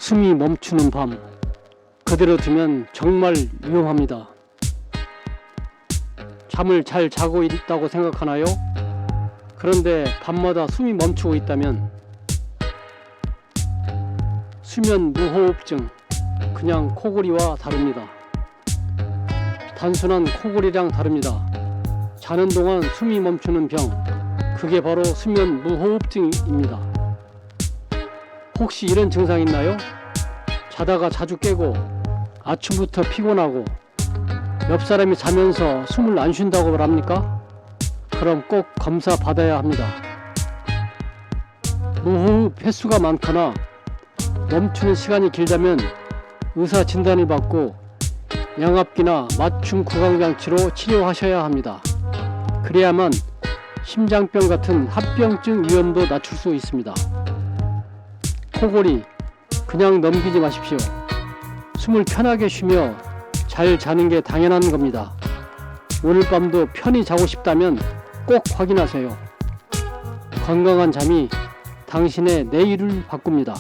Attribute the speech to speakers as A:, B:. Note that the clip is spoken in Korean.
A: 숨이 멈추는 밤, 그대로 두면 정말 위험합니다. 잠을 잘 자고 있다고 생각하나요? 그런데 밤마다 숨이 멈추고 있다면 수면 무호흡증, 그냥 코골이와 다릅니다. 단순한 코골이랑 다릅니다. 자는 동안 숨이 멈추는 병, 그게 바로 수면 무호흡증입니다. 혹시 이런 증상 있나요? 자다가 자주 깨고 아침부터 피곤하고 옆 사람이 자면서 숨을 안 쉰다고 말합니까? 그럼 꼭 검사 받아야 합니다. 무호흡 횟수가 많거나 멈추는 시간이 길다면 의사 진단을 받고 양압기나 맞춤 구강장치로 치료하셔야 합니다. 그래야만 심장병 같은 합병증 위험도 낮출 수 있습니다. 코골이 그냥 넘기지 마십시오. 숨을 편하게 쉬며 잘 자는 게 당연한 겁니다. 오늘 밤도 편히 자고 싶다면 꼭 확인하세요. 건강한 잠이 당신의 내일을 바꿉니다.